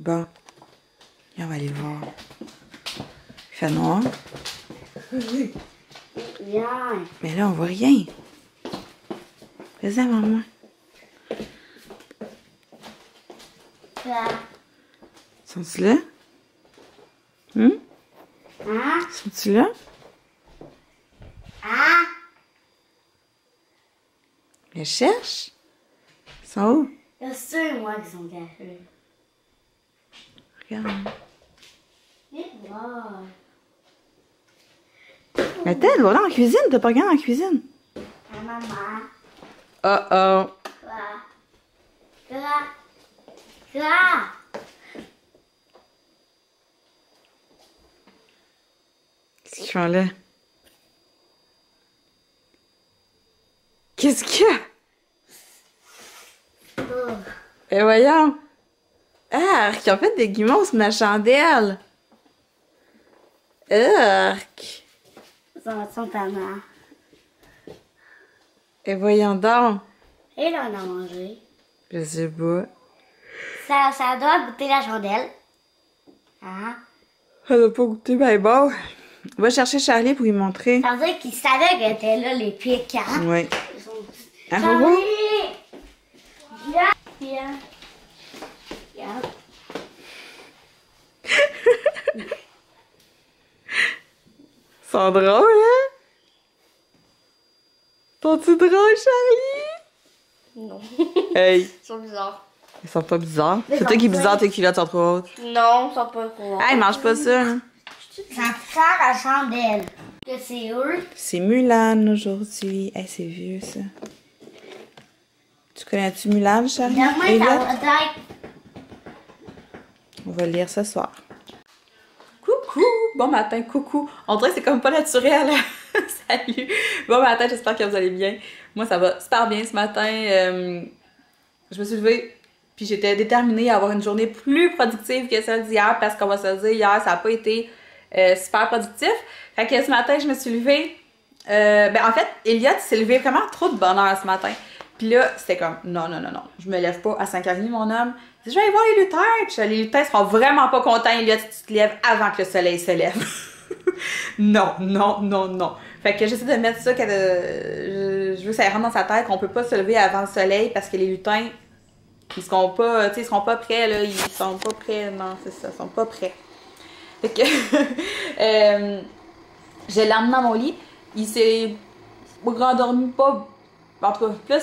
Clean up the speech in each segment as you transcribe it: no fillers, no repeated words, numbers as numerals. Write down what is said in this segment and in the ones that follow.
Bon. Et on va aller le voir. Il fait noir. Viens. Mais là, on voit rien. Vas-y avant moi. Là. Sont-ils là? Hum? Hein? Sont-ils là? Hein? Je cherche. Ils sont où? Il y a ceux, moi, qui sont cachés. Regarde. Viens voir. Mais t'es là dans la cuisine. T'as pas regardé dans la cuisine? Ah, maman. Oh oh. Là. Là. Qu'est-ce qu'ils font là? Qu'est-ce qu'il y a? Oh. Eh voyons. Arc, ils ont fait des guimauves sur ma chandelle. Arc. Ça va être ta main. Et voyons donc. Et là, on a mangé. Je sais pas. Ça doit goûter la chandelle. Hein? Elle n'a pas goûté, ben bon. On va chercher Charlie pour lui montrer. Ça veut dire qu'ils savaient qu'elle était là, les piquants. Oui. Ils sont... Ah, faut voir. Viens! Viens! Viens! Ils sont drôles, hein? Sont-tu drôles, Charlie? Non. Hey. Ils sont bizarres. Ils sont pas bizarres. Mais C'est toi qui es enfin. bizarre, tes culottes sont trop hautes. Non, ils sont pas trop. Hey, mange pas ça, hein. Ça sert à chandelle. Que c'est eux. C'est Mulan aujourd'hui. Hey, c'est vieux, ça. Tu connais-tu Mulan, Charlie? Demain, Elliot? ça va être... On va le lire ce soir. Coucou! Bon matin, coucou! On dirait que c'est comme pas naturel. Salut! Bon matin, j'espère que vous allez bien. Moi, ça va super bien ce matin. Je me suis levée, puis j'étais déterminée à avoir une journée plus productive que celle d'hier, parce qu'on va se dire, hier, ça n'a pas été super productif. Fait que ce matin, je me suis levée. En fait, Elliot s'est levé vraiment trop de bonne heure ce matin. Puis là, c'était comme, non, je me lève pas à 5h30, mon homme. Je dis, je vais aller voir les lutins. Puis là, les lutins seront vraiment pas contents, Elliot, si tu te lèves avant que le soleil se lève. Non. Fait que j'essaie de mettre ça, je veux que ça rentre dans sa tête qu'on peut pas se lever avant le soleil parce que les lutins, ils seront pas, tu sais, ils seront pas prêts, là. Ils sont pas prêts, non, c'est ça, ils sont pas prêts. Fait que, je l'ai emmené dans mon lit. Il s'est rendormi pas, en tout cas,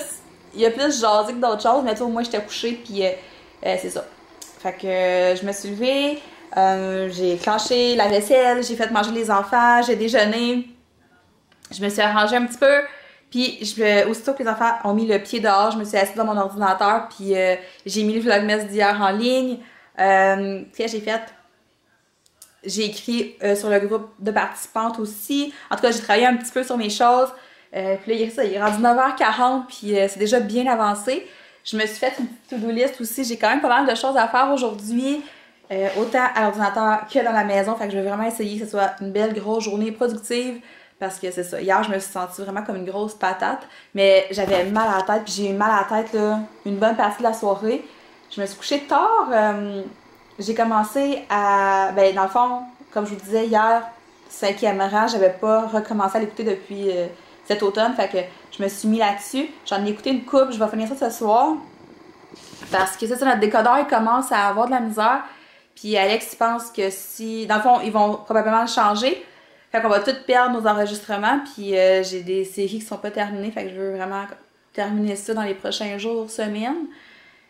il a plus jasé que d'autres choses, mais tu sais, au moins j'étais couchée, puis c'est ça. Fait que je me suis levée, j'ai clenché la vaisselle, j'ai fait manger les enfants, j'ai déjeuné, je me suis arrangée un petit peu, puis aussitôt que les enfants ont mis le pied dehors, je me suis assise dans mon ordinateur, puis j'ai mis le vlogmas d'hier en ligne. J'ai écrit sur le groupe de participantes aussi. En tout cas, j'ai travaillé un petit peu sur mes choses. Puis là, il est rendu 9h40, puis c'est déjà bien avancé. Je me suis fait une petite to-do list aussi. J'ai quand même pas mal de choses à faire aujourd'hui, autant à l'ordinateur que dans la maison. Fait que je vais vraiment essayer que ce soit une belle grosse journée productive, parce que c'est ça. Hier, je me suis sentie vraiment comme une grosse patate, mais j'avais mal à la tête, puis j'ai eu mal à la tête là, une bonne partie de la soirée. Je me suis couchée tard. J'ai commencé à... dans le fond, comme je vous disais hier, 5e rang, j'avais pas recommencé à l'écouter depuis cet automne, fait que je me suis mis là-dessus. J'en ai écouté une couple, je vais finir ça ce soir. Parce que c'est ça, notre décodeur, il commence à avoir de la misère. Puis Alex, il pense que si... Dans le fond, ils vont probablement le changer. Fait qu'on va tout perdre nos enregistrements. Puis j'ai des séries qui sont pas terminées, fait que je veux vraiment terminer ça dans les prochains jours, semaines.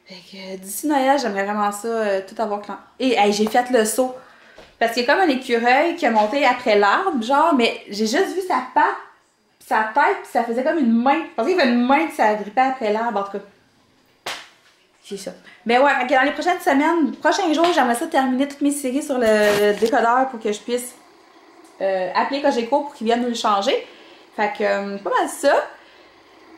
Fait que d'ici Noël, j'aimerais vraiment ça, tout avoir clair. Et hey, j'ai fait le saut. Parce qu'il y a comme un écureuil qui a monté après l'arbre, genre, mais j'ai juste vu sa patte, pis sa tête, pis ça faisait comme une main. Je pensais qu'il y avait une main qui s'agrippait après l'arbre, en tout cas. C'est ça. Mais ouais, fait que dans les prochaines semaines, prochains jours, j'aimerais ça terminer toutes mes séries sur le décodeur pour que je puisse appeler Cogeco pour qu'ils viennent nous le changer. Fait que, pas mal ça.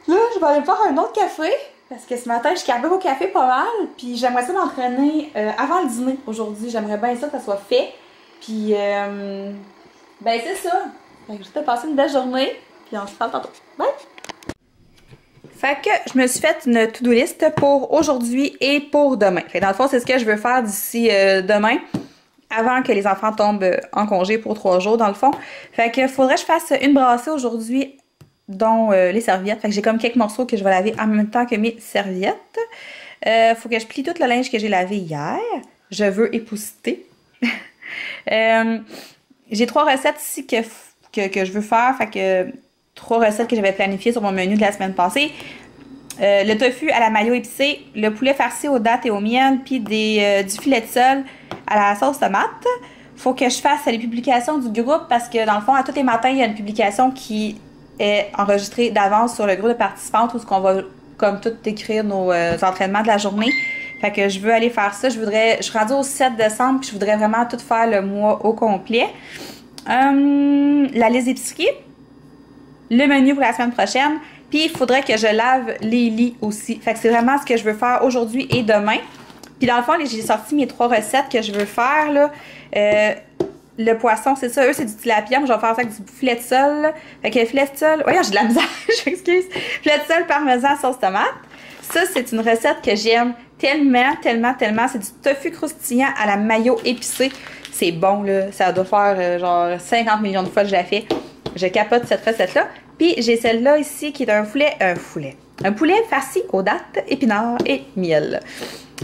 Là, je vais aller me faire un autre café. Parce que ce matin, je carbure au café pas mal. Puis j'aimerais ça m'entraîner avant le dîner aujourd'hui. J'aimerais bien ça que ça soit fait. Puis, c'est ça. Fait que je vais te passer une belle journée. Puis on se parle tantôt. Bye! Fait que je me suis fait une to-do list pour aujourd'hui et pour demain. Fait que dans le fond, c'est ce que je veux faire d'ici demain, avant que les enfants tombent en congé pour 3 jours, dans le fond. Fait que faudrait que je fasse une brassée aujourd'hui, dont les serviettes. Fait que j'ai comme quelques morceaux que je vais laver en même temps que mes serviettes. Faut que je plie tout le linge que j'ai lavé hier. Je veux épousseter. J'ai 3 recettes ici que je veux faire. Fait que 3 recettes que j'avais planifiées sur mon menu de la semaine passée. Le tofu à la mayo épicée, le poulet farci aux dattes et au miel, puis du filet de sole à la sauce tomate. Faut que je fasse les publications du groupe parce que dans le fond, à tous les matins, il y a une publication qui est enregistrée d'avance sur le groupe de participantes où on va comme tout écrire nos entraînements de la journée. Fait que je veux aller faire ça. Je suis rendue au 7 décembre puis je voudrais vraiment tout faire le mois au complet. La liste d'épicerie, le menu pour la semaine prochaine. Puis il faudrait que je lave les lits aussi. Fait que c'est vraiment ce que je veux faire aujourd'hui et demain. Puis dans le fond, j'ai sorti mes 3 recettes que je veux faire, là. Le poisson, c'est ça. Eux, c'est du tilapia. Moi, je vais faire ça avec du filet de sole. Fait que filet de sole... Oui, j'ai de la misère, je m'excuse. Filet de sole, parmesan, sauce tomate. Ça, c'est une recette que j'aime tellement, tellement, tellement. C'est du tofu croustillant à la mayo épicée. C'est bon, là. Ça doit faire genre 50 millions de fois que je la fais. Je capote cette recette-là. Puis j'ai celle-là ici qui est un poulet farci aux dattes, épinards et miel.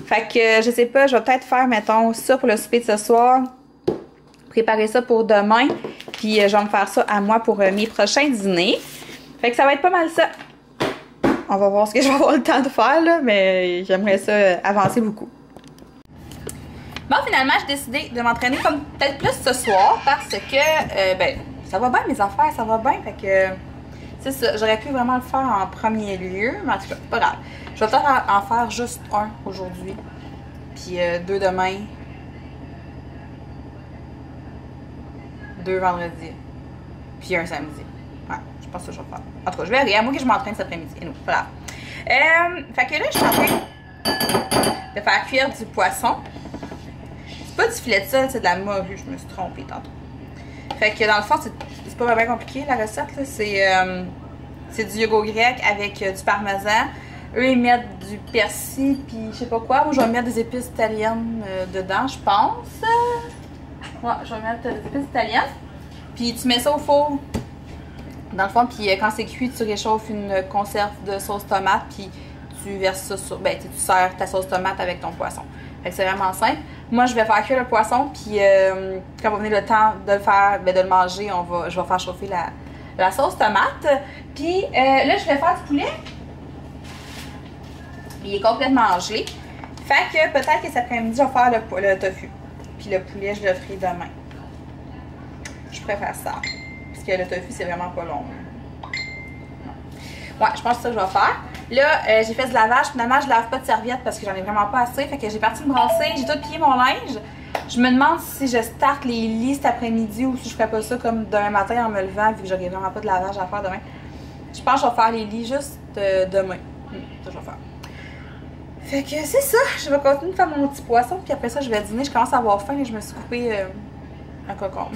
Fait que je sais pas, je vais peut-être faire, mettons, ça pour le souper de ce soir. Préparer ça pour demain. Puis je vais me faire ça à moi pour mes prochains dîners. Fait que ça va être pas mal ça. On va voir ce que je vais avoir le temps de faire, là, mais j'aimerais ça avancer beaucoup. Bon, finalement, j'ai décidé de m'entraîner comme peut-être plus ce soir parce que, ben, ça va bien mes affaires, ça va bien. Fait que, c'est ça, j'aurais pu vraiment le faire en premier lieu, mais en tout cas, pas grave. Je vais peut-être en faire juste un aujourd'hui, puis 2 demain, 2 vendredi, puis 1 samedi. Ouais, je pense que je vais faire. En tout cas, je verrai, à moins que je m'entraîne cet après-midi. Et non, pas grave. Fait que là, je suis en train de faire cuire du poisson. C'est pas du filet de sole, c'est de la morue, je me suis trompée tantôt. Fait que dans le fond, c'est pas vraiment compliqué la recette, c'est du yogourt grec avec du parmesan. Eux, ils mettent du persil, puis je sais pas quoi. Moi, je vais mettre des épices italiennes dedans, je pense. Ouais, je vais mettre des épices italiennes. Puis tu mets ça au four, dans le fond, puis quand c'est cuit, tu réchauffes une conserve de sauce tomate, puis tu verses ça sur... Ben, tu sers ta sauce tomate avec ton poisson. Fait que c'est vraiment simple. Moi, je vais faire cuire le poisson, puis quand va venir le temps de le faire, ben, de le manger, je vais faire chauffer la sauce tomate. Puis là, je vais faire du poulet. Il est complètement gelé. Fait que peut-être que cet après-midi, je vais faire le tofu. Puis le poulet, je le ferai demain. Je préfère ça. Parce que le tofu, c'est vraiment pas long. Ouais, je pense que c'est ça que je vais faire. Là, j'ai fait du lavage. Finalement, je lave pas de serviette parce que j'en ai vraiment pas assez. Fait que j'ai parti me brasser. J'ai tout plié mon linge. Je me demande si je starte les lits cet après-midi ou si je ferais pas ça comme demain matin en me levant vu que j'aurais vraiment pas de lavage à faire demain. Je pense que je vais faire les lits juste demain. Ça, je vais faire. Fait que c'est ça. Je vais continuer de faire mon petit poisson. Puis après ça, je vais dîner. Je commence à avoir faim et je me suis coupé un concombre.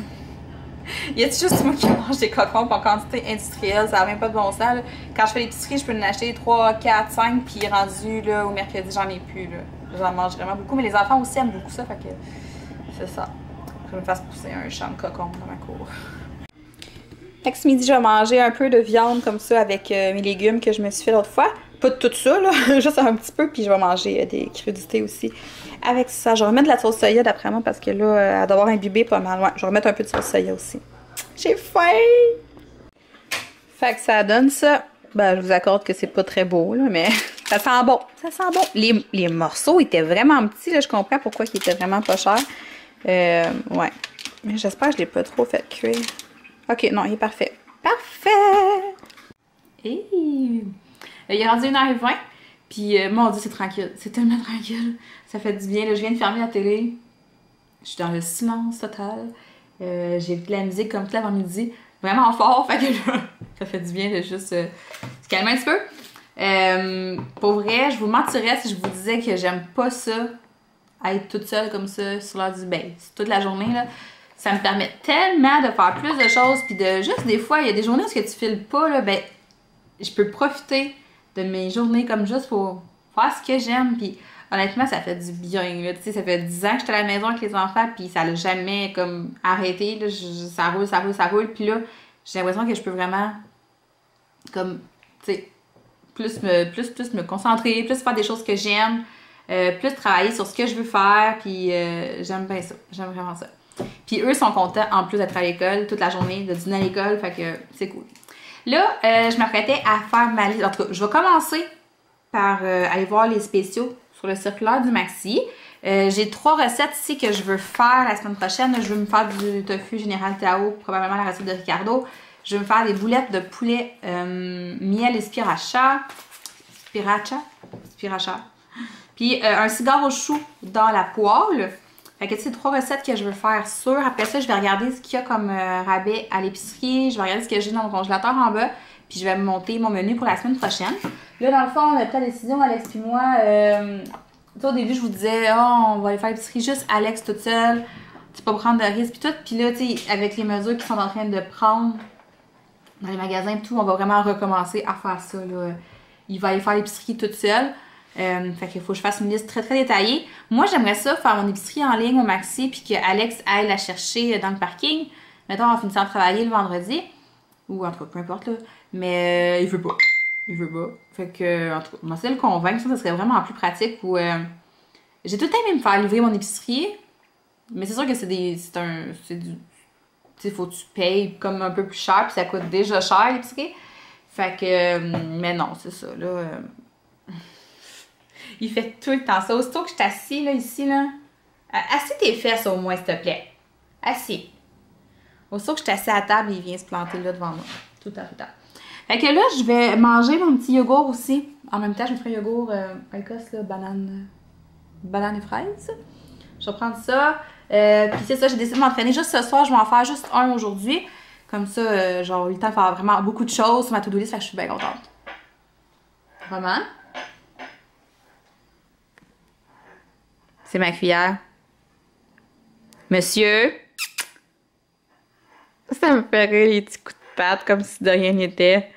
Y a-t-il juste moi qui mange des concombres en quantité industrielle? Ça n'a même pas de bon sens. Là. Quand je fais l'épicerie, je peux en acheter 3, 4, 5, puis rendu là, au mercredi, j'en ai plus. J'en mange vraiment beaucoup. Mais les enfants aussi aiment beaucoup ça, fait que c'est ça. Je vais me faire pousser un champ de concombres dans ma cour. Fait que ce midi, je vais manger un peu de viande comme ça avec mes légumes que je me suis fait l'autre fois. Pas de tout ça, là, juste un petit peu, puis je vais manger des crudités aussi. Avec ça, je vais remettre de la sauce soya d'après moi parce que là, elle doit avoir imbibé pas mal. Ouais, je vais remettre un peu de sauce soya aussi. J'ai faim! Fait que ça donne ça. Ben, je vous accorde que c'est pas très beau, là, mais ça sent bon. Ça sent bon. Les morceaux étaient vraiment petits, là. Je comprends pourquoi ils étaient vraiment pas chers. Ouais. Mais j'espère que je l'ai pas trop fait cuire. Ok, non, il est parfait. Parfait! Hey. Il est rendu 1h20. Puis, mon Dieu, c'est tranquille. C'est tellement tranquille. Ça fait du bien. Là, je viens de fermer la télé. Je suis dans le silence total. J'ai vu de la musique comme tout l'avant-midi. Vraiment fort. Fait que là, ça fait du bien de juste se calmer un petit peu. Pour vrai, je vous mentirais si je vous disais que j'aime pas ça. Être toute seule comme ça sur l'heure du bain. Toute la journée, là. Ça me permet tellement de faire plus de choses. Puis de juste, des fois, il y a des journées où tu files pas, là, ben, je peux profiter de mes journées comme juste pour faire ce que j'aime. Puis honnêtement, ça fait du bien. Là. Tu sais, ça fait 10 ans que j'étais à la maison avec les enfants, puis ça l'a jamais comme arrêté. Là. Ça roule, ça roule, ça roule. Puis là, j'ai l'impression que je peux vraiment comme, tu sais, plus me concentrer, plus faire des choses que j'aime, plus travailler sur ce que je veux faire, puis j'aime bien ça. J'aime vraiment ça. Puis eux sont contents, en plus d'être à l'école toute la journée, de dîner à l'école, fait que c'est cool. Là, je m'apprêtais à faire ma liste. En tout cas, je vais commencer par aller voir les spéciaux sur le circulaire du Maxi. J'ai 3 recettes ici que je veux faire la semaine prochaine. Je veux me faire du tofu général Tao, probablement la recette de Ricardo. Je vais me faire des boulettes de poulet miel et sriracha. Puis un cigare au chou dans la poêle. Fait que c'est 3 recettes que je veux faire sûres. Après ça, je vais regarder ce qu'il y a comme rabais à l'épicerie. Je vais regarder ce que j'ai dans mon congélateur en bas. Puis je vais monter mon menu pour la semaine prochaine. Là, dans le fond, on a pris la décision, Alex et moi. Au début, je vous disais, oh, on va aller faire l'épicerie juste Alex toute seule. Tu peux pas prendre de risques puis tout. Puis là, tu sais, avec les mesures qu'ils sont en train de prendre dans les magasins et tout, on va vraiment recommencer à faire ça. Là. Il va aller faire l'épicerie toute seule. Fait qu'il faut que je fasse une liste très très détaillée. Moi, j'aimerais ça faire mon épicerie en ligne au Maxi puis que Alex aille la chercher dans le parking. Mettons, en finissant de travailler le vendredi. Ou en tout cas, peu importe là. Mais il veut pas. Il veut pas. Fait que, en tout cas, on va essayer de le convaincre. Ça serait vraiment plus pratique. Où, j'ai tout le temps aimé me faire livrer mon épicerie. Mais c'est sûr que c'est du. Tu sais, faut que tu payes comme un peu plus cher. Puis ça coûte déjà cher l'épicerie. Fait que. Mais non, c'est ça. Là. Il fait tout le temps ça. Aussitôt que je suis assis là, ici, là. Assis tes fesses au moins, s'il te plaît. Assis. Aussitôt que je suis assis à la table, il vient se planter là devant moi. Tout le temps, tout le temps. Fait que là, je vais manger mon petit yogourt aussi. En même temps, je me ferai un yogourt Icos, là, banane et fraises. Je vais prendre ça. Puis c'est ça, j'ai décidé de m'entraîner juste ce soir. Je vais en faire juste un aujourd'hui. Comme ça, genre, eu le temps de faire vraiment beaucoup de choses sur ma to-do list. Fait que je suis bien contente. Vraiment. C'est ma cuillère. Monsieur. Ça me fait rire les petits coups de patte comme si de rien n'était.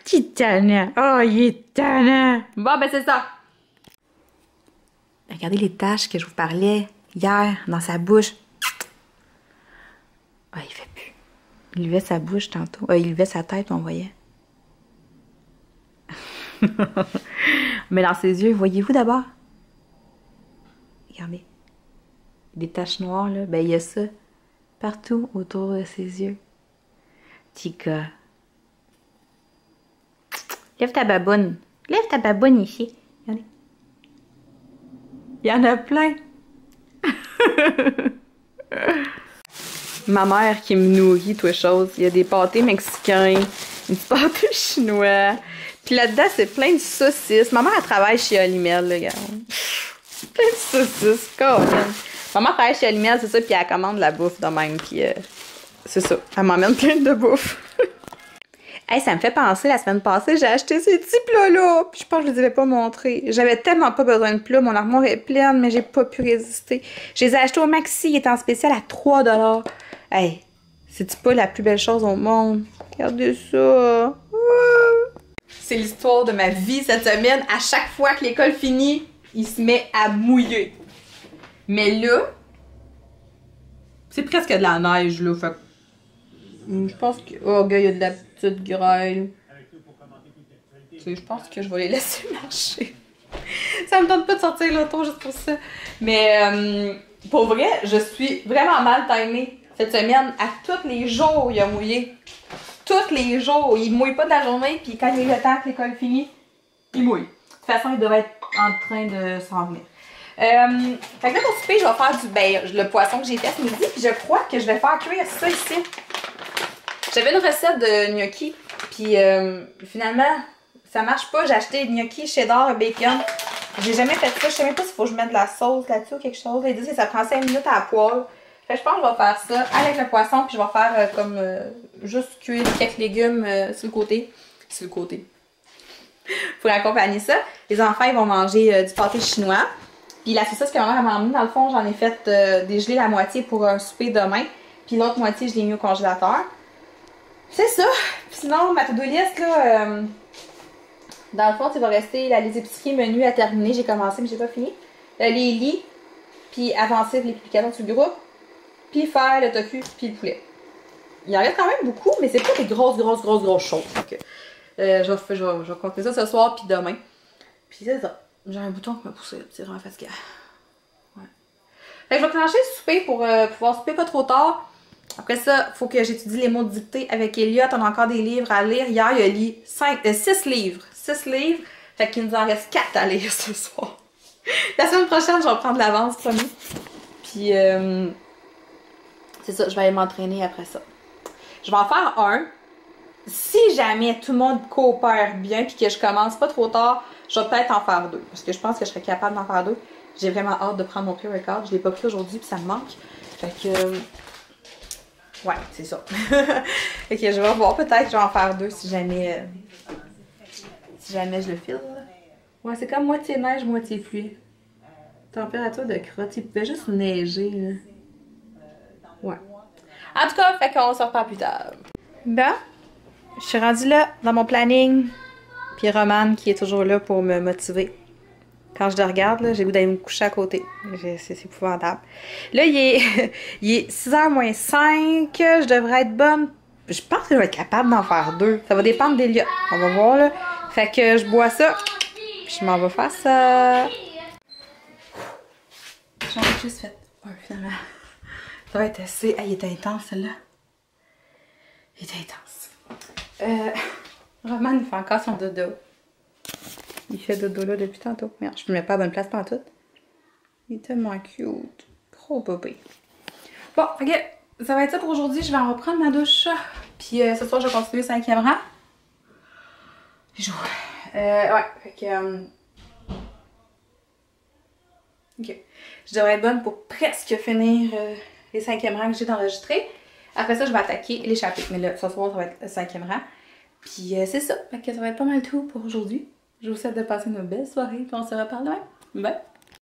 Titana. Oh, il est tannant. Bon, ben c'est ça. Regardez les taches que je vous parlais hier dans sa bouche. Ah, il fait plus. Il levait sa bouche tantôt. Il levait sa tête, on voyait. Mais dans ses yeux, voyez-vous d'abord? Regardez. Des taches noires, là. Ben, il y a ça partout autour de ses yeux. Petit gars. Lève ta baboune. Lève ta baboune ici. Regardez. Il y en a plein. Ma mère qui me nourrit, toutes choses. Il y a des pâtés mexicains, des pâtés chinois. Puis là-dedans, c'est plein de saucisses. Ma mère, elle travaille chez Olimel, là, regarde. Plein de saucisses, Colin. Maman travaille chez Olimel, c'est ça, puis elle commande la bouffe de même, puis c'est ça. Elle m'emmène plein de bouffe. Hey, ça me fait penser, la semaine passée, j'ai acheté ces petits plats-là, puis je pense que je les avais pas montrés. J'avais tellement pas besoin de plats, mon armoire est pleine, mais j'ai pas pu résister. Je les ai achetés au Maxi, il était en spécial à 3 $. Hey, c'est-tu pas la plus belle chose au monde? Regardez ça. C'est l'histoire de ma vie cette semaine. À chaque fois que l'école finit, il se met à mouiller. Mais là, c'est presque de la neige, là. Fait je pense que... Oh, gars, il y a de la petite grêle. Tu sais, je pense que je vais les laisser marcher. Ça me tente pas de sortir l'auto juste pour ça. Mais pour vrai, je suis vraiment mal timée cette semaine. À tous les jours, il a mouillé. Tous les jours. Il mouille pas de la journée, puis quand il est le temps que l'école finit, il mouille. De toute façon, il devrait être en train de s'en venir. Fait que là, pour souper, je vais faire le poisson que j'ai fait ce midi, puis je crois que je vais faire cuire ça ici. J'avais une recette de gnocchi, puis finalement, ça marche pas. J'ai acheté gnocchi cheddar et bacon. J'ai jamais fait ça. Je sais même pas s'il faut que je mette de la sauce là-dessus ou quelque chose. Ils disent que ça prend 5 minutes à la poêle. Fait que je pense que je vais faire ça avec le poisson, puis je vais faire comme juste cuire quelques légumes sur le côté. Sur le côté. Pour accompagner ça. Les enfants, ils vont manger du pâté chinois. Puis la saucisse que ma mère m'a emmenée, dans le fond, j'en ai fait dégeler la moitié pour un souper demain. Puis l'autre moitié, je l'ai mis au congélateur. C'est ça. Puis sinon, ma to-do list, là, Dans le fond, il va rester les épiceries menus à terminer. J'ai commencé, mais j'ai pas fini. Les lits, puis avancer les publications sur le groupe, puis faire le tofu, puis le poulet. Il en reste quand même beaucoup, mais c'est pas des grosses choses. Donc, je vais compter ça ce soir, puis demain. Puis c'est ça. J'ai un bouton qui m'a poussé, c'est vraiment fatiguant. Ouais. Fait que je vais clencher le souper pour pouvoir souper pas trop tard. Après ça, il faut que j'étudie les mots de dictée avec Elliot. On a encore des livres à lire. Hier, il a lu 6 livres. 6 livres. Fait qu'il nous en reste 4 à lire ce soir. La semaine prochaine, je vais prendre l'avance, promis. Puis, c'est ça, je vais aller m'entraîner après ça. Je vais en faire un. Si jamais tout le monde coopère bien puis que je commence pas trop tard, je vais peut-être en faire 2. Parce que je pense que je serais capable d'en faire 2. J'ai vraiment hâte de prendre mon pré-record. Je l'ai pas pris aujourd'hui puis ça me manque. Fait que... ouais, c'est ça. Fait que je vais voir, peut-être que je vais en faire 2 si jamais je le file. Ouais, c'est comme moitié neige, moitié pluie. Température de crotte. Il pouvait juste neiger, là. Ouais. En tout cas, fait qu'on se reparle plus tard. Bon, je suis rendue là, dans mon planning. Puis Romane qui est toujours là pour me motiver. Quand je le regarde, j'ai le goût d'aller me coucher à côté. C'est épouvantable. Là, il est 6h moins 5. Je devrais être bonne. Je pense que je vais être capable d'en faire 2. Ça va dépendre d'Elliot. On va voir, là. Fait que je bois ça. Puis je m'en vais faire ça. J'en ai juste fait un, finalement. Ça va être assez... Ah, il est intense, celle-là. Il est intense. Roman, il fait encore son dodo. Il fait dodo là depuis tantôt. Merde, je ne me mets pas à bonne place pendant tout. Il est tellement cute. Gros bébé. Bon, ok. Ça va être ça pour aujourd'hui. Je vais en reprendre ma douche. Puis ce soir, je vais continuer le 5e rang. Ouais, fait que... ok. Je devrais être bonne pour presque finir les 5e rangs que j'ai d'enregistrer. Après ça, je vais attaquer l'échappée. Mais là, ce soir, ça va être le 5e rang. Puis c'est ça. Fait que ça va être pas mal tout pour aujourd'hui. Je vous souhaite de passer une belle soirée. Puis on se reparle demain. Bye!